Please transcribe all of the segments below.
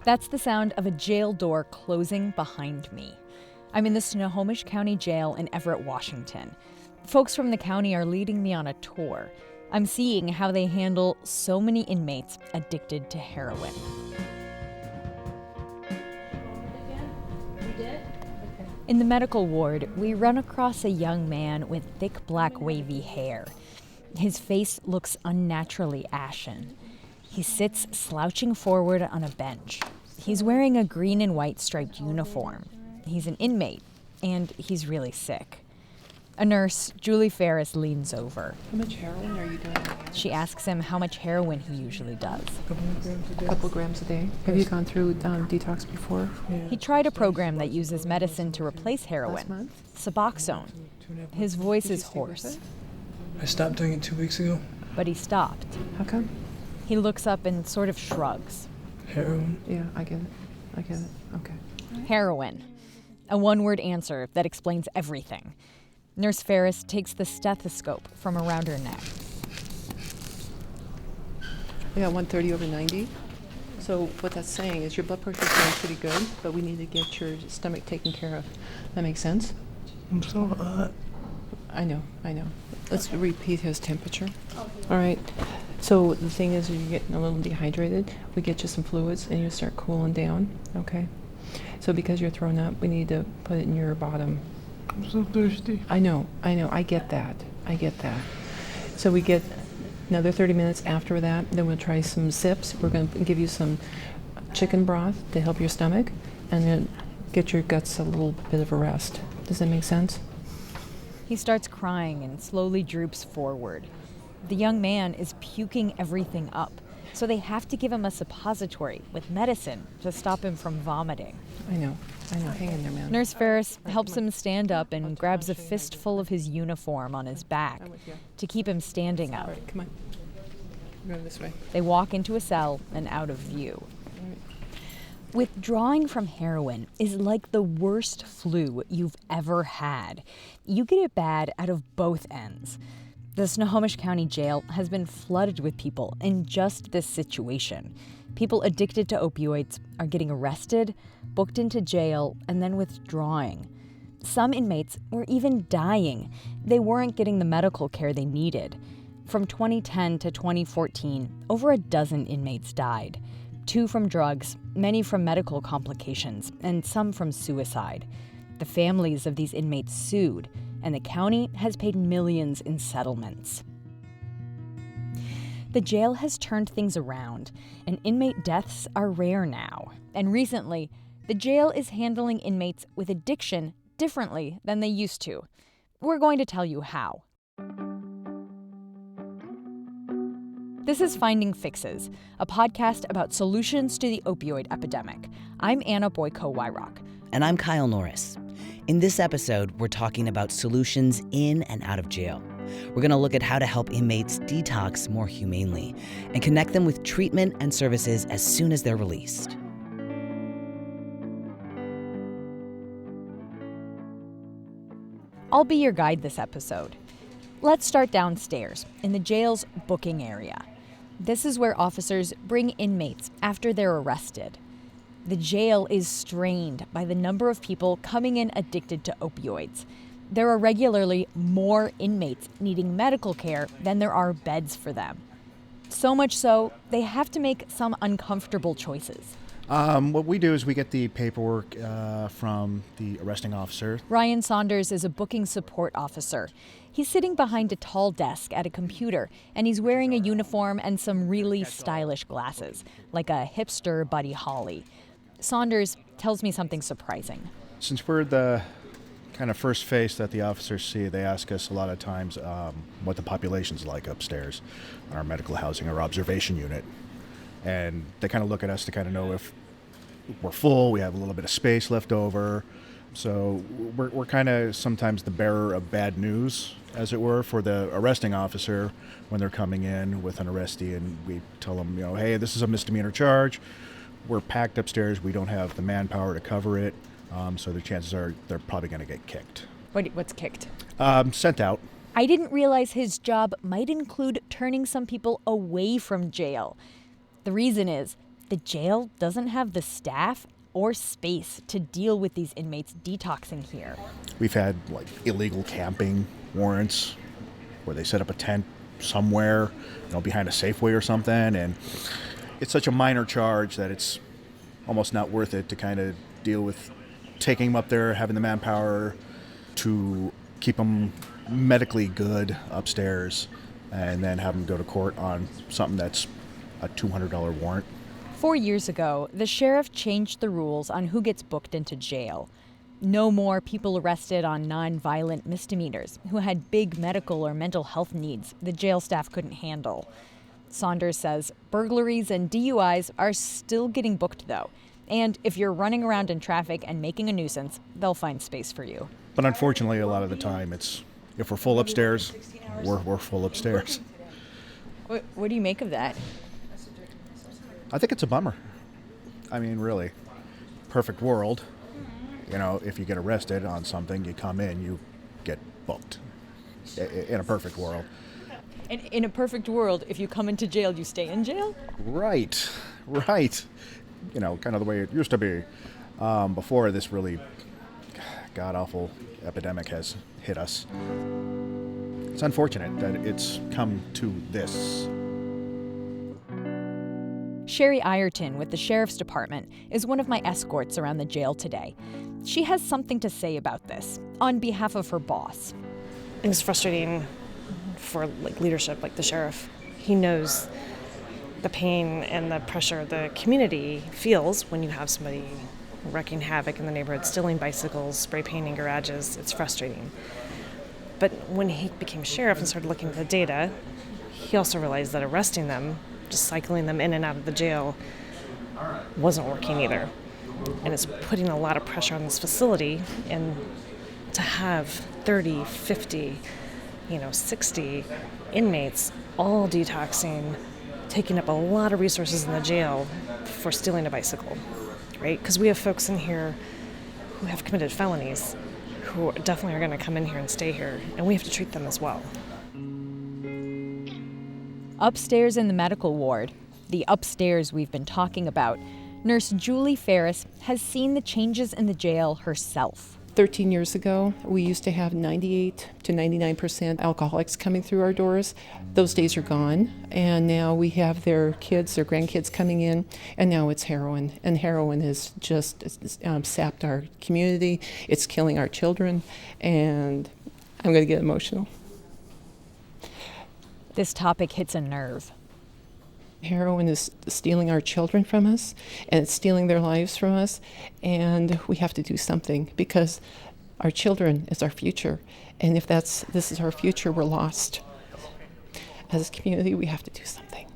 That's the sound of a jail door closing behind me. I'm in the Snohomish County Jail in Everett, Washington. Folks from the county are leading me on a tour. I'm seeing how they handle so many inmates addicted to heroin. In the medical ward, we run across a young man with thick black wavy hair. His face looks unnaturally ashen. He sits slouching forward on a bench. He's wearing a green and white striped uniform. He's an inmate, and he's really sick. A nurse, Julie Ferris, leans over. How much heroin are you doing? She asks him how much heroin he usually does. A couple grams a day. Have you gone through Detox before? Yeah. He tried a program that uses medicine to replace heroin, Last month? Suboxone. His voice is hoarse. I stopped doing it 2 weeks ago. But he stopped. How come? He looks up and sort of shrugs. Heroin? Yeah, I get it. Okay. Heroin. A one-word answer that explains everything. Nurse Ferris takes the stethoscope from around her neck. I got 130 over 90. So what that's saying is your blood pressure is going pretty good, but we need to get your stomach taken care of. That makes sense? I'm so hot. I know. Let's repeat his temperature. All right. So the thing is, you're getting a little dehydrated. We get you some fluids and you start cooling down, okay? So because you're throwing up, we need to put it in your bottom. I'm so thirsty. I know. I get that. So we get another 30 minutes after that. Then we'll try some sips. We're going to give you some chicken broth to help your stomach and then get your guts a little bit of a rest. Does that make sense? He starts crying and slowly droops forward. The young man is puking everything up, so they have to give him a suppository with medicine to stop him from vomiting. I know. Hang in there, man. Nurse Ferris helps him stand up and grabs a fistful of his uniform on his back to keep him standing up. All right, come on. We're going this way. They walk into a cell and out of view. Withdrawing from heroin is like the worst flu you've ever had. You get it bad out of both ends. The Snohomish County Jail has been flooded with people in just this situation. People addicted to opioids are getting arrested, booked into jail, and then withdrawing. Some inmates were even dying. They weren't getting the medical care they needed. From 2010 to 2014, over a dozen inmates died. 2 from drugs, many from medical complications, and some from suicide. The families of these inmates sued, and the county has paid millions in settlements. The jail has turned things around, and inmate deaths are rare now. And recently, the jail is handling inmates with addiction differently than they used to. We're going to tell you how. This is Finding Fixes, a podcast about solutions to the opioid epidemic. I'm Anna Boyko-Wyrock. And I'm Kyle Norris. In this episode, we're talking about solutions in and out of jail. We're going to look at how to help inmates detox more humanely and connect them with treatment and services as soon as they're released. I'll be your guide this episode. Let's start downstairs in the jail's booking area. This is where officers bring inmates after they're arrested. The jail is strained by the number of people coming in addicted to opioids. There are regularly more inmates needing medical care than there are beds for them. So much so, they have to make some uncomfortable choices. What we do is we get the paperwork from the arresting officer. Ryan Saunders is a booking support officer. He's sitting behind a tall desk at a computer, and he's wearing a uniform and some really stylish glasses, like a hipster Buddy Holly. Saunders tells me something surprising. Since we're the kind of first face that the officers see, they ask us a lot of times what the population's like upstairs in our medical housing or observation unit. And they kind of look at us to kind of know if we're full, we have a little bit of space left over. So we're kind of sometimes the bearer of bad news, as it were, for the arresting officer when they're coming in with an arrestee, and we tell them, hey, this is a misdemeanor charge. We're packed upstairs. We don't have the manpower to cover it. So the chances are they're probably going to get kicked. What's kicked? Sent out. I didn't realize his job might include turning some people away from jail. The reason is the jail doesn't have the staff or space to deal with these inmates detoxing here. We've had like illegal camping warrants where they set up a tent somewhere, behind a Safeway or something, and it's such a minor charge that it's almost not worth it to kind of deal with taking them up there, having the manpower to keep them medically good upstairs, and then have them go to court on something that's a $200 warrant. 4 years ago, the sheriff changed the rules on who gets booked into jail. No more people arrested on non-violent misdemeanors who had big medical or mental health needs the jail staff couldn't handle. Saunders says burglaries and DUIs are still getting booked, though. And if you're running around in traffic and making a nuisance, they'll find space for you. But unfortunately, a lot of the time, if we're full upstairs, we're full upstairs. What do you make of that? I think it's a bummer. I mean, really, perfect world. If you get arrested on something, you come in, you get booked. In a perfect world. And in a perfect world, if you come into jail, you stay in jail? Right. Kind of the way it used to be before this really god-awful epidemic has hit us. It's unfortunate that it's come to this. Sherry Ireton with the Sheriff's Department is one of my escorts around the jail today. She has something to say about this on behalf of her boss. It's frustrating for leadership like the sheriff. He knows the pain and the pressure the community feels when you have somebody wreaking havoc in the neighborhood, stealing bicycles, spray painting garages. It's frustrating. But when he became sheriff and started looking at the data, he also realized that arresting them, just cycling them in and out of the jail, wasn't working either. And it's putting a lot of pressure on this facility, and to have 30, 50, 60 inmates all detoxing, taking up a lot of resources in the jail for stealing a bicycle, right? Because we have folks in here who have committed felonies who definitely are going to come in here and stay here, and we have to treat them as well. Upstairs in the medical ward, the upstairs we've been talking about, Nurse Julie Ferris has seen the changes in the jail herself. 13 years ago, we used to have 98 to 99% alcoholics coming through our doors. Those days are gone, and now we have their kids, their grandkids coming in, and now it's heroin. And heroin has just sapped our community. It's killing our children, and I'm going to get emotional. This topic hits a nerve. Heroin is stealing our children from us, and it's stealing their lives from us, and we have to do something because our children is our future, and if this is our future, we're lost. As a community, we have to do something.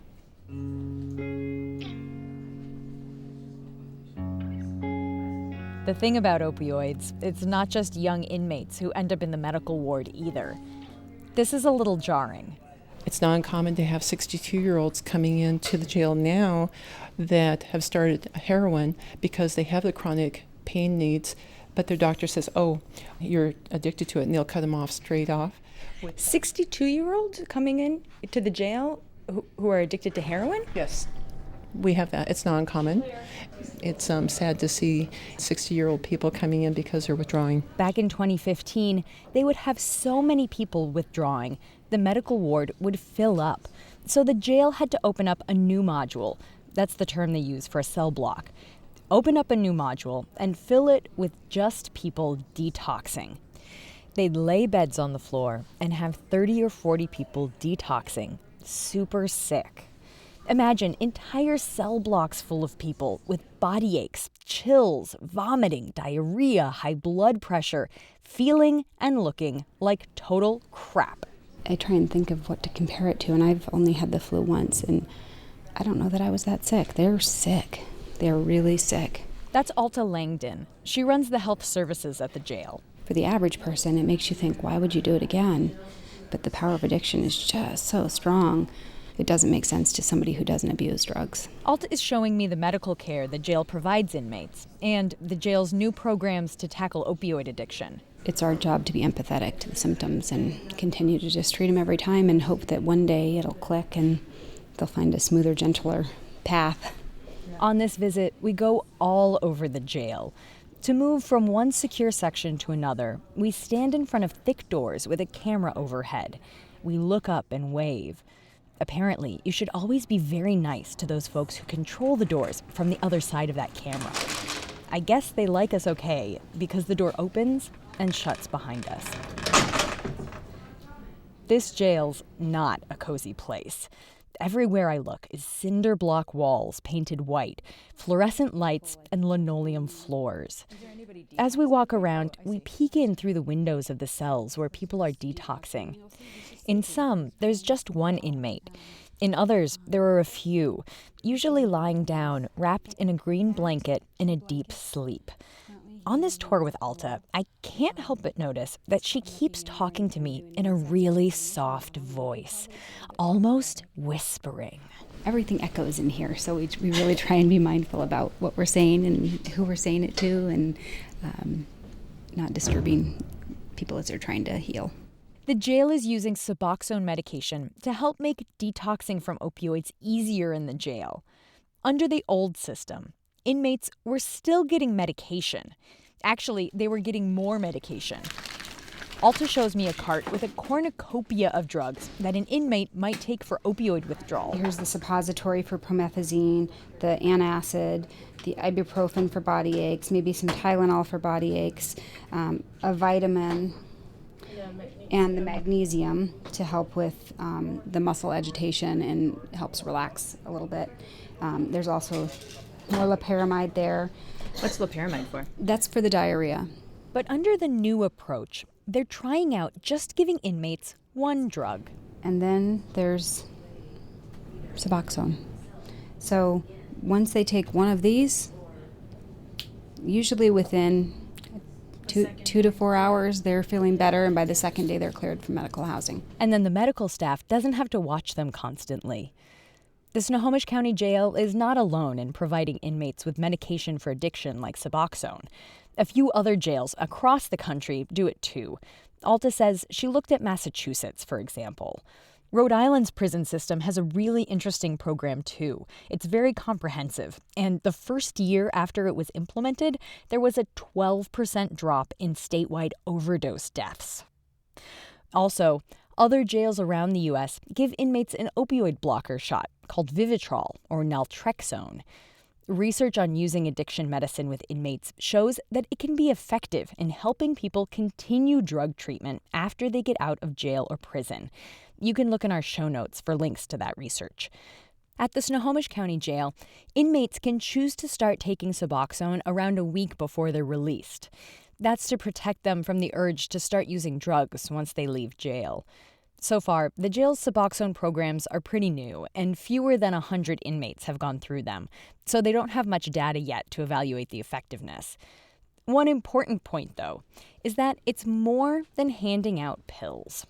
The thing about opioids, it's not just young inmates who end up in the medical ward either. This is a little jarring. It's not uncommon to have 62-year-olds coming into the jail now that have started heroin because they have the chronic pain needs, but their doctor says, oh, you're addicted to it, and they'll cut them off straight off. 62-year-olds coming in to the jail who are addicted to heroin? Yes, we have that. It's not uncommon. It's sad to see 60-year-old people coming in because they're withdrawing. Back in 2015, they would have so many people withdrawing, the medical ward would fill up. So the jail had to open up a new module. That's the term they use for a cell block. Open up a new module and fill it with just people detoxing. They'd lay beds on the floor and have 30 or 40 people detoxing, super sick. Imagine entire cell blocks full of people with body aches, chills, vomiting, diarrhea, high blood pressure, feeling and looking like total crap. I try and think of what to compare it to, and I've only had the flu once, and I don't know that I was that sick. They're sick. They're really sick. That's Alta Langdon. She runs the health services at the jail. For the average person, it makes you think, why would you do it again? But the power of addiction is just so strong. It doesn't make sense to somebody who doesn't abuse drugs. Alta is showing me the medical care the jail provides inmates and the jail's new programs to tackle opioid addiction. It's our job to be empathetic to the symptoms and continue to just treat them every time and hope that one day it'll click and they'll find a smoother, gentler path. On this visit, we go all over the jail. To move from one secure section to another, we stand in front of thick doors with a camera overhead. We look up and wave. Apparently, you should always be very nice to those folks who control the doors from the other side of that camera. I guess they like us okay because the door opens and shuts behind us. This jail's not a cozy place. Everywhere I look is cinder block walls painted white, fluorescent lights, and linoleum floors. As we walk around, we peek in through the windows of the cells where people are detoxing. In some, there's just one inmate. In others, there are a few, usually lying down, wrapped in a green blanket in a deep sleep. On this tour with Alta, I can't help but notice that she keeps talking to me in a really soft voice, almost whispering. Everything echoes in here, so we really try and be mindful about what we're saying and who we're saying it to, and not disturbing people as they're trying to heal. The jail is using Suboxone medication to help make detoxing from opioids easier in the jail. Under the old system, inmates were still getting medication. Actually, they were getting more medication. Alta shows me a cart with a cornucopia of drugs that an inmate might take for opioid withdrawal. Here's the suppository for promethazine, the antacid, the ibuprofen for body aches, maybe some Tylenol for body aches, a vitamin, and the magnesium to help with the muscle agitation and helps relax a little bit. There's also more loperamide there. What's loperamide for? That's for the diarrhea. But under the new approach, they're trying out just giving inmates one drug. And then there's Suboxone. So once they take one of these, usually within 2 to 4 hours, they're feeling better, and by the second day, they're cleared from medical housing. And then the medical staff doesn't have to watch them constantly. The Snohomish County Jail is not alone in providing inmates with medication for addiction like Suboxone. A few other jails across the country do it too. Alta says she looked at Massachusetts, for example. Rhode Island's prison system has a really interesting program too. It's very comprehensive, and the first year after it was implemented, there was a 12% drop in statewide overdose deaths. Also, other jails around the U.S. give inmates an opioid blocker shot called Vivitrol or naltrexone. Research on using addiction medicine with inmates shows that it can be effective in helping people continue drug treatment after they get out of jail or prison. You can look in our show notes for links to that research. At the Snohomish County Jail, inmates can choose to start taking Suboxone around a week before they're released. That's to protect them from the urge to start using drugs once they leave jail. So far, the jail's Suboxone programs are pretty new, and fewer than 100 inmates have gone through them, so they don't have much data yet to evaluate the effectiveness. One important point, though, is that it's more than handing out pills.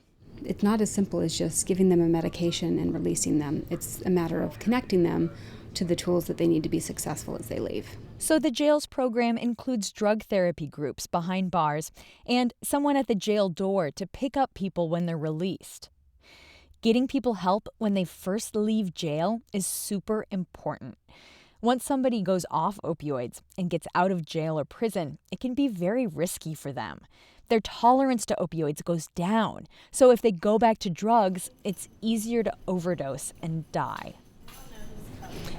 It's not as simple as just giving them a medication and releasing them. It's a matter of connecting them to the tools that they need to be successful as they leave. So the jail's program includes drug therapy groups behind bars and someone at the jail door to pick up people when they're released. Getting people help when they first leave jail is super important. Once somebody goes off opioids and gets out of jail or prison, it can be very risky for them. Their tolerance to opioids goes down, so if they go back to drugs, it's easier to overdose and die.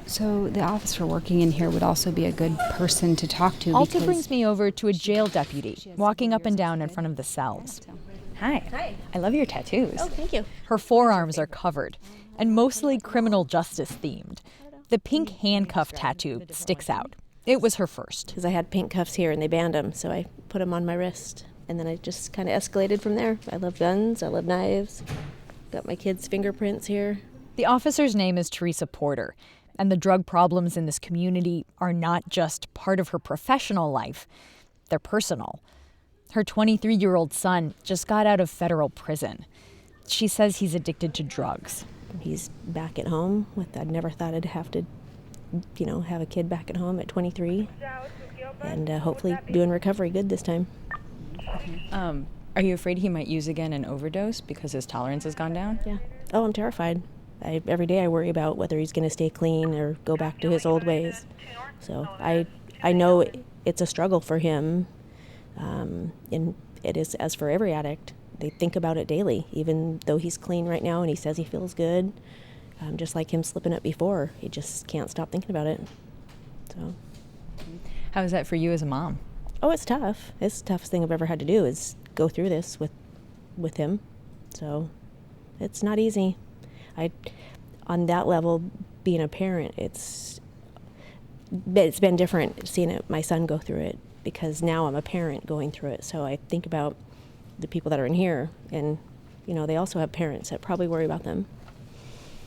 So the officer working in here would also be a good person to talk to. Alta brings me over to a jail deputy, walking up and down in front of the cells. Hi. Hi. I love your tattoos. Oh, thank you. Her forearms are covered, and mostly criminal justice themed. The pink handcuff tattoo sticks out. It was her first. Because I had pink cuffs here and they banned them, so I put them on my wrist. And then I just kind of escalated from there. I love guns, I love knives. Got my kids' fingerprints here. The officer's name is Teresa Porter, and the drug problems in this community are not just part of her professional life, they're personal. Her 23-year-old son just got out of federal prison. She says he's addicted to drugs. He's back at home. I never thought I'd have to, have a kid back at home at 23. And hopefully doing recovery good this time. Are you afraid he might use again and overdose because his tolerance has gone down? Yeah. Oh, I'm terrified. Every day I worry about whether he's going to stay clean or go back to his old ways. So I know it's a struggle for him, and it is as for every addict. They think about it daily, even though he's clean right now and he says he feels good. Just like him slipping up before, he just can't stop thinking about it. So, How is that for you as a mom? oh, it's tough. It's the toughest thing I've ever had to do is go through this with him. So, it's not easy. On that level, being a parent, it's been different seeing my son go through it, because now I'm a parent going through it. So I think about the people that are in here, and they also have parents that probably worry about them.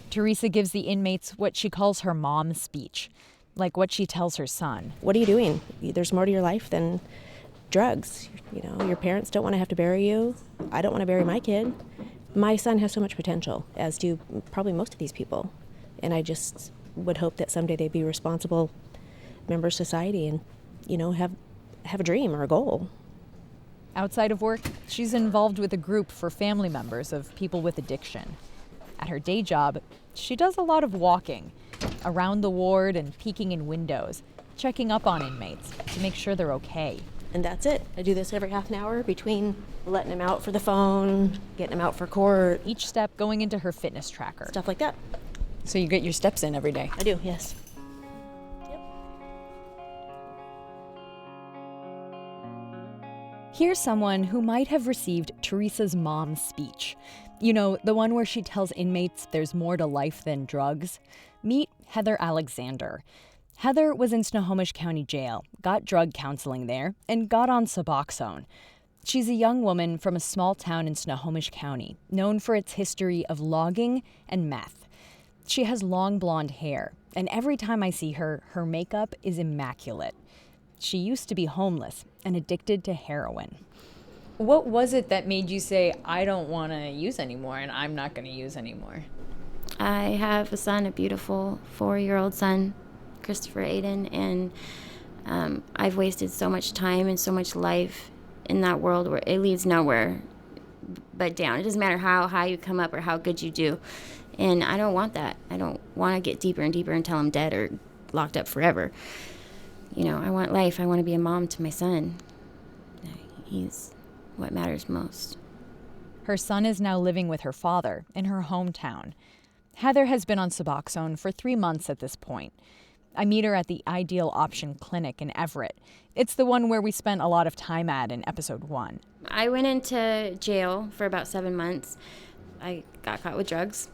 Teresa gives the inmates what she calls her mom speech, like what she tells her son. What are you doing? There's more to your life than drugs. Your parents don't want to have to bury you. I don't want to bury my kid. My son has so much potential, as do probably most of these people. And I just would hope that someday they'd be responsible members of society and, have a dream or a goal. Outside of work, she's involved with a group for family members of people with addiction. At her day job, she does a lot of walking around the ward and peeking in windows, checking up on inmates to make sure they're okay. And that's it. I do this every half an hour between letting him out for the phone, getting him out for court. Each step going into her fitness tracker. Stuff like that. So you get your steps in every day? I do, yes. Here's someone who might have received Teresa's mom's speech. The one where she tells inmates there's more to life than drugs. Meet Heather Alexander. Heather was in Snohomish County Jail, got drug counseling there, and got on Suboxone. She's a young woman from a small town in Snohomish County, known for its history of logging and meth. She has long blonde hair, and every time I see her, her makeup is immaculate. She used to be homeless and addicted to heroin. What was it that made you say, I don't want to use anymore and I'm not going to use anymore? I have a son, a beautiful 4-year-old son, Christopher Aiden, and I've wasted so much time and so much life in that world where it leads nowhere but down. It doesn't matter how high you come up or how good you do. And I don't want that. I don't want to get deeper and deeper until I'm dead or locked up forever. I want life. I want to be a mom to my son. He's what matters most. Her son is now living with her father in her hometown. Heather has been on Suboxone for 3 months at this point. I meet her at the Ideal Option Clinic in Everett. It's the one where we spent a lot of time at in episode 1. I went into jail for about 7 months. I got caught with drugs.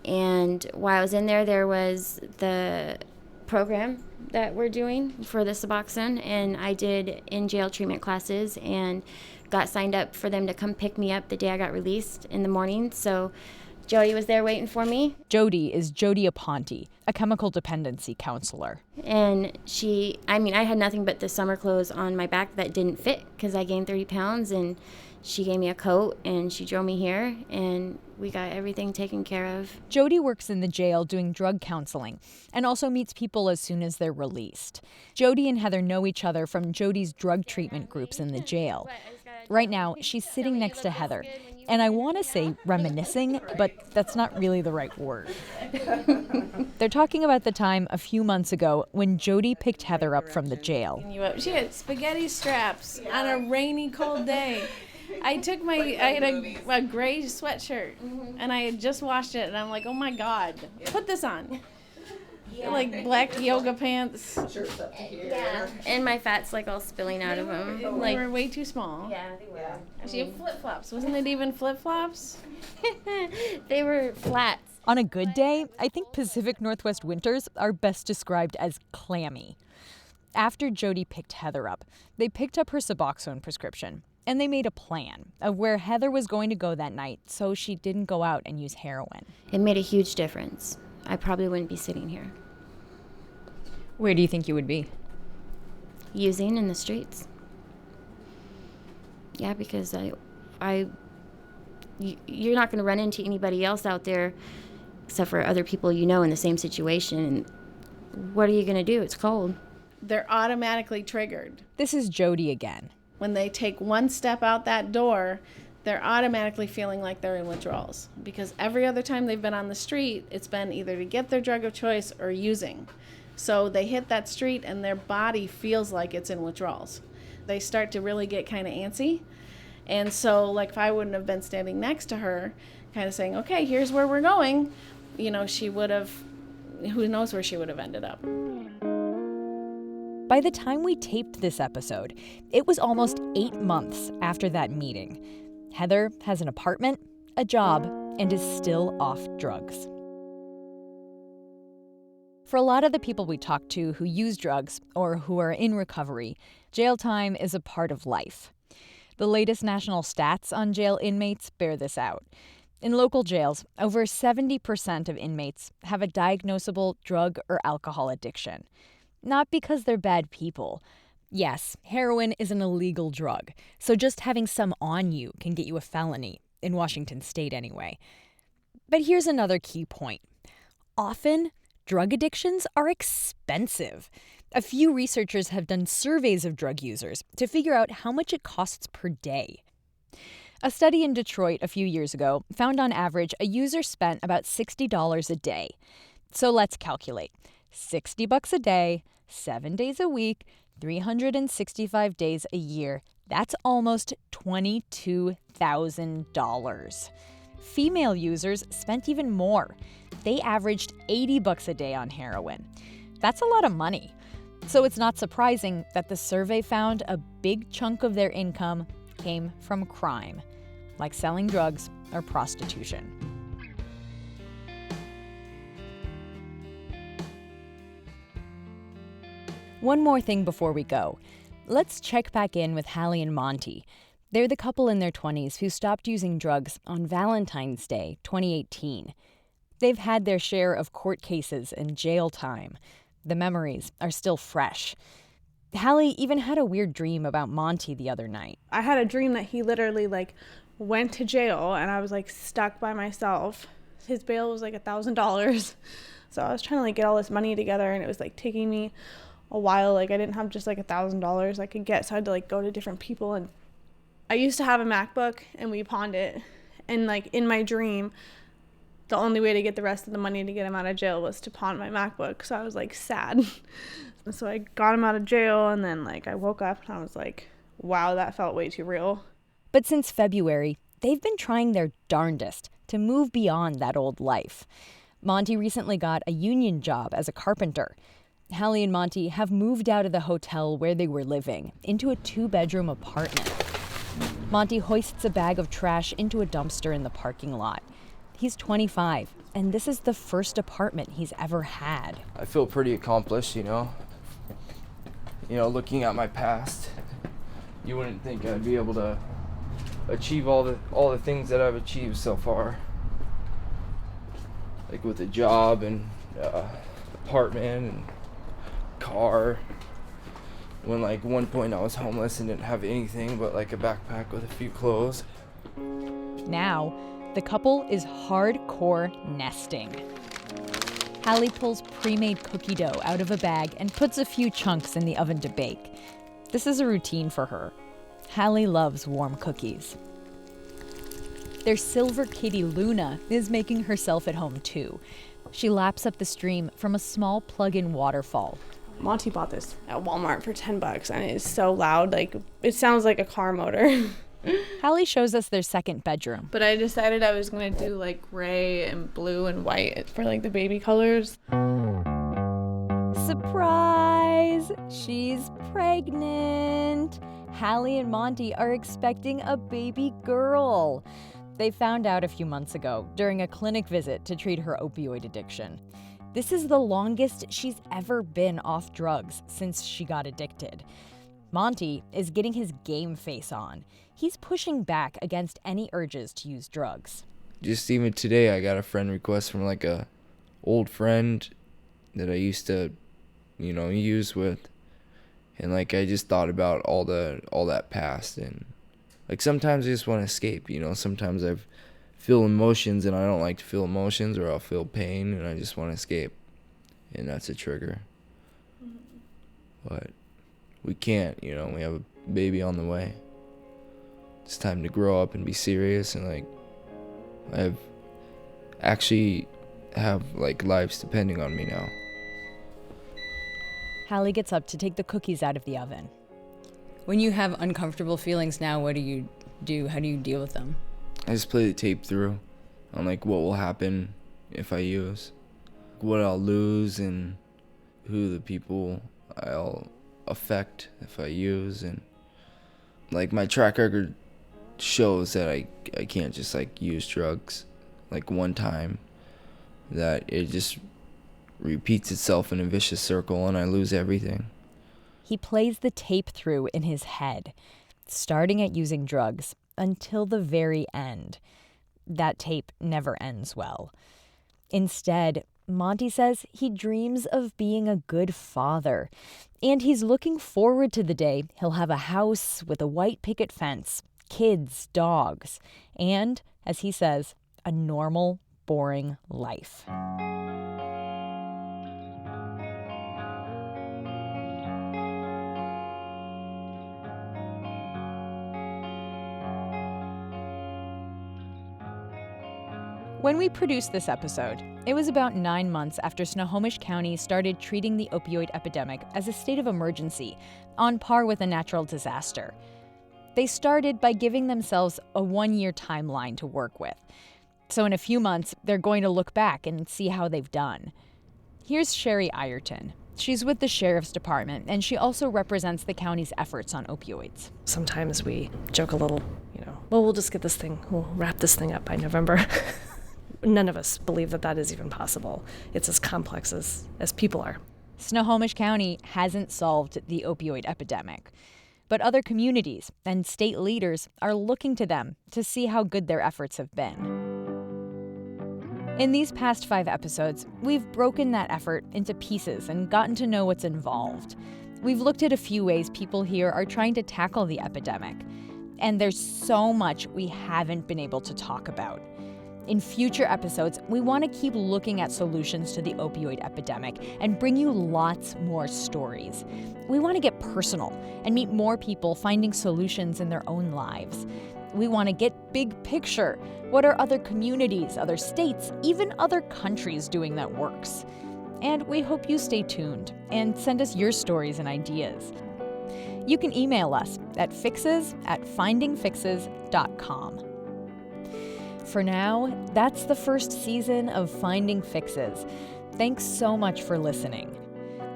And while I was in there, there was the program that we're doing for the Suboxone, and I did in-jail treatment classes and got signed up for them to come pick me up the day I got released in the morning. So Jody was there waiting for me. Jody is Jody Aponte, a chemical dependency counselor. And I had nothing but the summer clothes on my back that didn't fit because I gained 30 pounds, and she gave me a coat and she drove me here and we got everything taken care of. Jody works in the jail doing drug counseling and also meets people as soon as they're released. Jody and Heather know each other from Jody's drug treatment groups in the jail. Right now, she's sitting next to Heather, and I want to say reminiscing, but that's not really the right word. They're talking about the time a few months ago when Jody picked Heather up from the jail. She had spaghetti straps on a rainy, cold day. I had a gray sweatshirt, and I had just washed it, and I'm like, oh my God, put this on. Like black yoga pants. Yeah. And my fat's like all spilling out of them. They were way too small. Yeah, they were. She had flip-flops. Wasn't it even flip-flops? They were flats. On a good day, I think Pacific Northwest winters are best described as clammy. After Jody picked Heather up, they picked up her Suboxone prescription, and they made a plan of where Heather was going to go that night so she didn't go out and use heroin. It made a huge difference. I probably wouldn't be sitting here. Where do you think you would be? Using in the streets. Yeah, because you're not going to run into anybody else out there except for other people you know in the same situation. What are you going to do? It's cold. They're automatically triggered. This is Jody again. When they take one step out that door, they're automatically feeling like they're in withdrawals, because every other time they've been on the street, it's been either to get their drug of choice or using. So they hit that street and their body feels like it's in withdrawals. They start to really get kind of antsy. And so, like, if I wouldn't have been standing next to her, kind of saying, okay, here's where we're going, she would have, who knows where she would have ended up. By the time we taped this episode, it was almost 8 months after that meeting. Heather has an apartment, a job, and is still off drugs. For a lot of the people we talk to who use drugs or who are in recovery, jail time is a part of life. The latest national stats on jail inmates bear this out. In local jails, over 70% of inmates have a diagnosable drug or alcohol addiction. Not because they're bad people. Yes, heroin is an illegal drug, so just having some on you can get you a felony, in Washington state anyway. But here's another key point. Often, drug addictions are expensive. A few researchers have done surveys of drug users to figure out how much it costs per day. A study in Detroit a few years ago found on average a user spent about $60 a day. So let's calculate. $60 a day, 7 days a week, 365 days a year. That's almost $22,000. Female users spent even more. They averaged $80 a day on heroin. That's a lot of money. So it's not surprising that the survey found a big chunk of their income came from crime, like selling drugs or prostitution. One more thing before we go. Let's check back in with Hallie and Monty. They're the couple in their 20s who stopped using drugs on Valentine's Day, 2018. They've had their share of court cases and jail time. The memories are still fresh. Hallie even had a weird dream about Monty the other night. I had a dream that he literally went to jail and I was stuck by myself. His bail was $1,000. So I was trying to get all this money together, and it was taking me a while. I didn't have just $1,000 I could get, so I had to go to different people. And I used to have a MacBook and we pawned it. And in my dream, the only way to get the rest of the money to get him out of jail was to pawn my MacBook. So I was sad. So I got him out of jail, and then I woke up and I was wow, that felt way too real. But since February, they've been trying their darndest to move beyond that old life. Monty recently got a union job as a carpenter. Hallie and Monty have moved out of the hotel where they were living into a 2-bedroom apartment. Monty hoists a bag of trash into a dumpster in the parking lot. He's 25, and this is the first apartment he's ever had. I feel pretty accomplished, looking at my past. You wouldn't think I'd be able to achieve all the things that I've achieved so far. With a job and apartment and car. When one point I was homeless and didn't have anything but a backpack with a few clothes. Now, the couple is hardcore nesting. Hallie pulls pre-made cookie dough out of a bag and puts a few chunks in the oven to bake. This is a routine for her. Hallie loves warm cookies. Their silver kitty Luna is making herself at home too. She laps up the stream from a small plug-in waterfall. Monty bought this at Walmart for $10, and it's so loud. It sounds like a car motor. Hallie shows us their second bedroom. But I decided I was going to do gray and blue and white for the baby colors. Surprise! She's pregnant! Hallie and Monty are expecting a baby girl. They found out a few months ago during a clinic visit to treat her opioid addiction. This is the longest she's ever been off drugs since she got addicted. Monty is getting his game face on. He's pushing back against any urges to use drugs. Just even today, I got a friend request from a old friend that I used to, use with. And I just thought about all that past, and sometimes I just want to escape, sometimes I feel emotions and I don't like to feel emotions, or I'll feel pain and I just want to escape, and that's a trigger. But we can't, we have a baby on the way. it's time to grow up and be serious, and like I've actually have like lives depending on me now. Hallie gets up to take the cookies out of the oven. When you have uncomfortable feelings now, what do you do? How do you deal with them? I just play the tape through on like what will happen if I use, what I'll lose, and who the people I'll affect if I use. And like my track record shows that I can't just like use drugs like one time, that it just repeats itself in a vicious circle and I lose everything. He plays the tape through in his head, starting at using drugs until the very end. That tape never ends well. Instead, Monty says he dreams of being a good father, and he's looking forward to the day he'll have a house with a white picket fence, kids, dogs, and, as he says, a normal, boring life. When we produced this episode, it was about 9 months after Snohomish County started treating the opioid epidemic as a state of emergency, on par with a natural disaster. They started by giving themselves a 1-year timeline to work with. So in a few months, they're going to look back and see how they've done. Here's Sherry Ireton. She's with the Sheriff's Department, and she also represents the county's efforts on opioids. Sometimes we joke a little, well, we'll just get this thing, we'll wrap this thing up by November. None of us believe that that is even possible. It's as complex as people are. Snohomish County hasn't solved the opioid epidemic, but other communities and state leaders are looking to them to see how good their efforts have been. In these past 5 episodes, we've broken that effort into pieces and gotten to know what's involved. We've looked at a few ways people here are trying to tackle the epidemic, and there's so much we haven't been able to talk about. In future episodes, we want to keep looking at solutions to the opioid epidemic and bring you lots more stories. We want to get personal and meet more people finding solutions in their own lives. We want to get big picture. What are other communities, other states, even other countries doing that works? And we hope you stay tuned and send us your stories and ideas. You can email us at fixes@findingfixes.com. For now, that's the first season of Finding Fixes. Thanks so much for listening.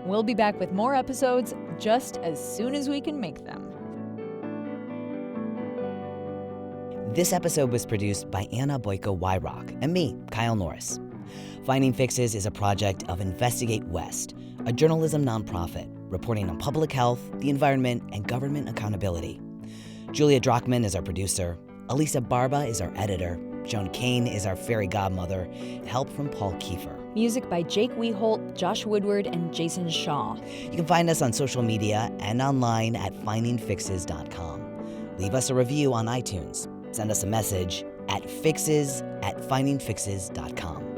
We'll be back with more episodes just as soon as we can make them. This episode was produced by Anna Boyko-Wyrock and me, Kyle Norris. Finding Fixes is a project of Investigate West, a journalism nonprofit reporting on public health, the environment, and government accountability. Julia Drockman is our producer. Elisa Barba is our editor. Joan Kane is our fairy godmother. Help from Paul Kiefer. Music by Jake Weholt, Josh Woodward, and Jason Shaw. You can find us on social media and online at findingfixes.com. Leave us a review on iTunes. Send us a message at fixes@findingfixes.com.